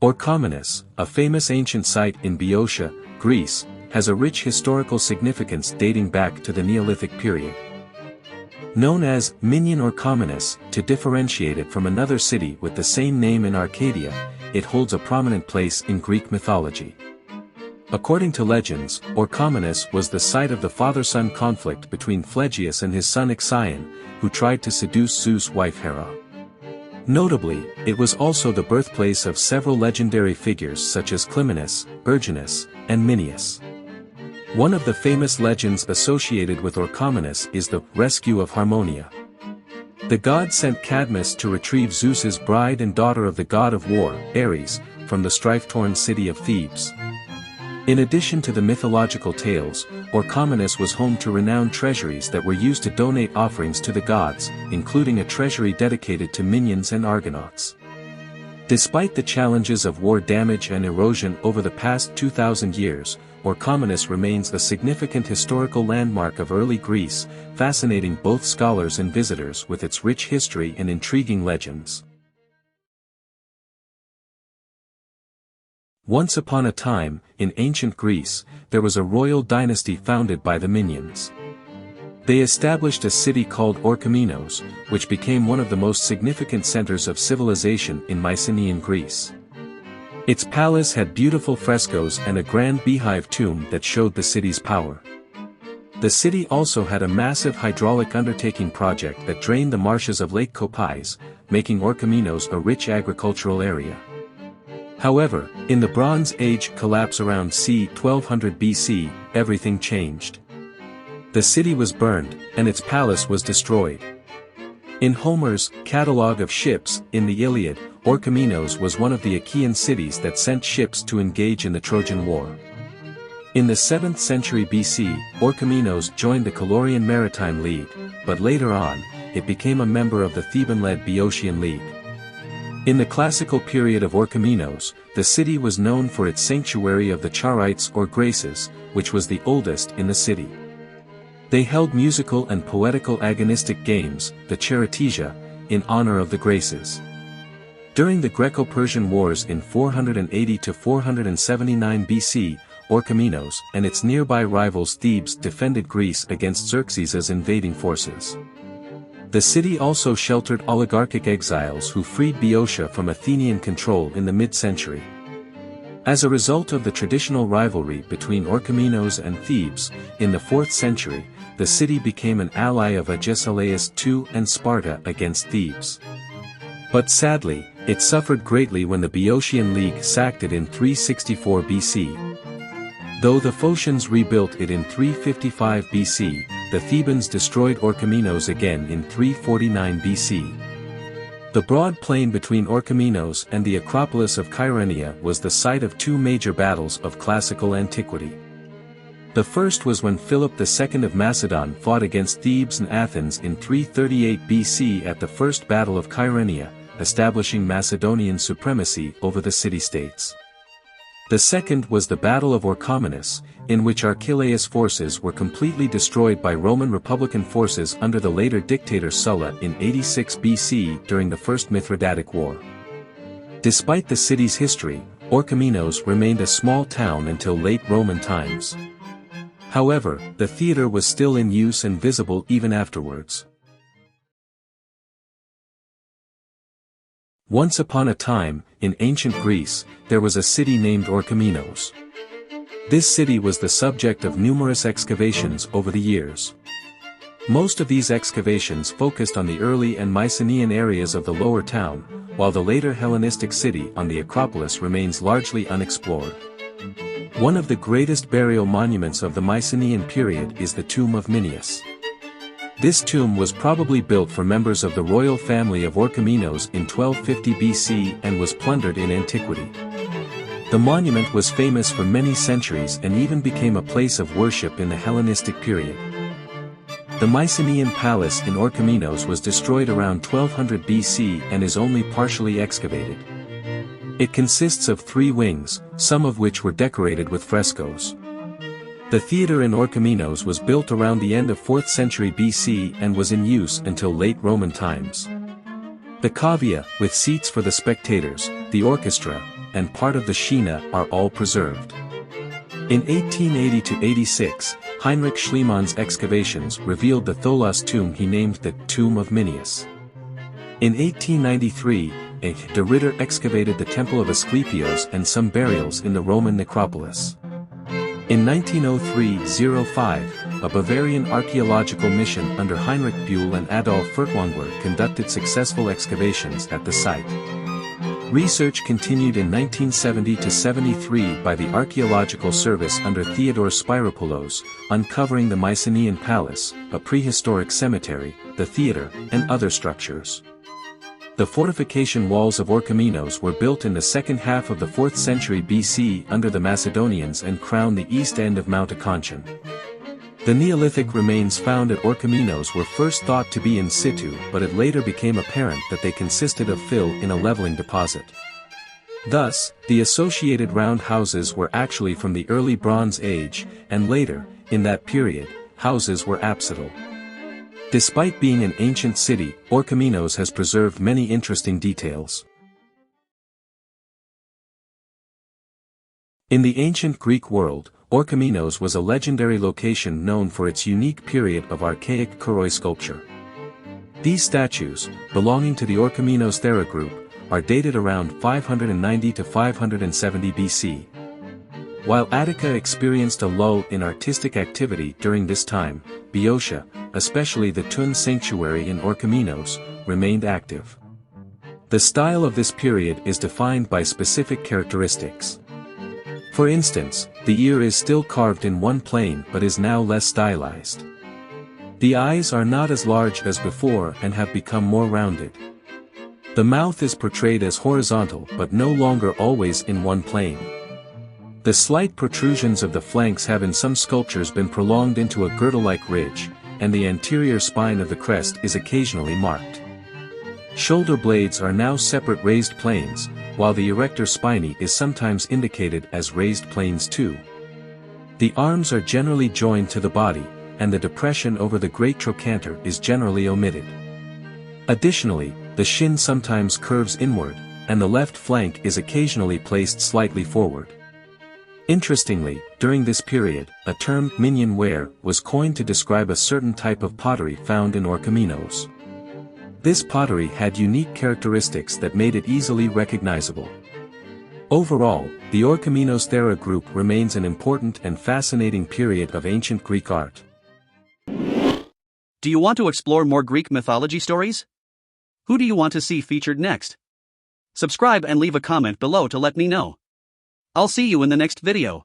Orchomenus, a famous ancient site in Boeotia, Greece, has a rich historical significance dating back to the Neolithic period. Known as Minion Orchomenus, to differentiate it from another city with the same name in Arcadia, it holds a prominent place in Greek mythology. According to legends, Orchomenus was the site of the father-son conflict between Phlegyas and his son Ixion, who tried to seduce Zeus' wife Hera. Notably, it was also the birthplace of several legendary figures such as Clymenus, Erginus, and Minyas. One of the famous legends associated with Orchomenus is the rescue of Harmonia. The god sent Cadmus to retrieve Zeus's bride and daughter of the god of war, Ares, from the strife-torn city of Thebes. In addition to the mythological tales, Orchomenus was home to renowned treasuries that were used to donate offerings to the gods, including a treasury dedicated to minions and argonauts. Despite the challenges of war damage and erosion over the past 2,000 years, Orchomenus remains a significant historical landmark of early Greece, fascinating both scholars and visitors with its rich history and intriguing legends. Once upon a time, in ancient Greece, there was a royal dynasty founded by the Minions. They established a city called Orchomenus, which became one of the most significant centers of civilization in Mycenaean Greece. Its palace had beautiful frescoes and a grand beehive tomb that showed the city's power. The city also had a massive hydraulic undertaking project that drained the marshes of Lake Kopais, making Orchomenus a rich agricultural area. However, in the Bronze Age collapse around c. 1200 BC, everything changed. The city was burned, and its palace was destroyed. In Homer's Catalogue of Ships, in the Iliad, Orchomenus was one of the Achaean cities that sent ships to engage in the Trojan War. In the 7th century BC, Orchomenus joined the Calorian Maritime League, but later on, it became a member of the Theban-led Boeotian League. In the classical period of Orchomenus, the city was known for its sanctuary of the Charites or Graces, which was the oldest in the city. They held musical and poetical agonistic games, the Charitesia, in honor of the Graces. During the Greco-Persian Wars in 480 to 479 BC, Orchomenus and its nearby rivals Thebes defended Greece against Xerxes' invading forces. The city also sheltered oligarchic exiles who freed Boeotia from Athenian control in the mid-century. As a result of the traditional rivalry between Orchomenus and Thebes, in the 4th century, the city became an ally of Agesilaus II and Sparta against Thebes. But sadly, it suffered greatly when the Boeotian League sacked it in 364 BC. Though the Phocians rebuilt it in 355 BC, the Thebans destroyed Orchomenus again in 349 BC. The broad plain between Orchomenus and the Acropolis of Kyrenia was the site of two major battles of classical antiquity. The first was when Philip II of Macedon fought against Thebes and Athens in 338 BC at the First Battle of Kyrenia, establishing Macedonian supremacy over the city-states. The second was the Battle of Orchomenus, in which Archelaus' forces were completely destroyed by Roman Republican forces under the later dictator Sulla in 86 BC during the First Mithridatic War. Despite the city's history, Orchomenus remained a small town until late Roman times. However, the theater was still in use and visible even afterwards. Once upon a time, in ancient Greece, there was a city named Orchomenus. This city was the subject of numerous excavations over the years. Most of these excavations focused on the early and Mycenaean areas of the lower town, while the later Hellenistic city on the Acropolis remains largely unexplored. One of the greatest burial monuments of the Mycenaean period is the tomb of Minyas. This tomb was probably built for members of the royal family of Orchomenus in 1250 BC and was plundered in antiquity. The monument was famous for many centuries and even became a place of worship in the Hellenistic period. The Mycenaean palace in Orchomenus was destroyed around 1200 BC and is only partially excavated. It consists of 3 wings, some of which were decorated with frescoes. The theater in Orchomenus was built around the end of 4th century BC and was in use until late Roman times. The cavea, with seats for the spectators, the orchestra, and part of the Schiena are all preserved. In 1880–86, Heinrich Schliemann's excavations revealed the Tholos tomb he named the Tomb of Minyas. In 1893, de Ritter excavated the Temple of Asclepios and some burials in the Roman necropolis. In 1903–05, a Bavarian archaeological mission under Heinrich Buhl and Adolf Furtwängler conducted successful excavations at the site. Research continued in 1970–73 by the Archaeological Service under Theodore Spyropoulos, uncovering the Mycenaean Palace, a prehistoric cemetery, the theater, and other structures. The fortification walls of Orchomenus were built in the second half of the 4th century BC under the Macedonians and crown the east end of Mount Acontian. The Neolithic remains found at Orchomenus were first thought to be in situ, but it later became apparent that they consisted of fill in a leveling deposit. Thus, the associated round houses were actually from the early Bronze Age, and later, in that period, houses were apsidal. Despite being an ancient city, Orchomenus has preserved many interesting details. In the ancient Greek world, Orchomenus was a legendary location known for its unique period of archaic Kuroi sculpture. These statues, belonging to the Orchomenus Thera group, are dated around 590–570 BC. While Attica experienced a lull in artistic activity during this time, Boeotia, especially the Tun sanctuary in Orchomenus, remained active. The style of this period is defined by specific characteristics. For instance, the ear is still carved in one plane but is now less stylized. The eyes are not as large as before and have become more rounded. The mouth is portrayed as horizontal but no longer always in one plane. The slight protrusions of the flanks have in some sculptures been prolonged into a girdle-like ridge, and the anterior spine of the crest is occasionally marked. Shoulder blades are now separate raised planes, while the erector spinae is sometimes indicated as raised planes too. The arms are generally joined to the body, and the depression over the great trochanter is generally omitted. Additionally, the shin sometimes curves inward, and the left flank is occasionally placed slightly forward. Interestingly, during this period, a term minion ware was coined to describe a certain type of pottery found in Orchomenus. This pottery had unique characteristics that made it easily recognizable. Overall, the Orchomenus Thera group remains an important and fascinating period of ancient Greek art. Do you want to explore more Greek mythology stories? Who do you want to see featured next? Subscribe and leave a comment below to let me know. I'll see you in the next video.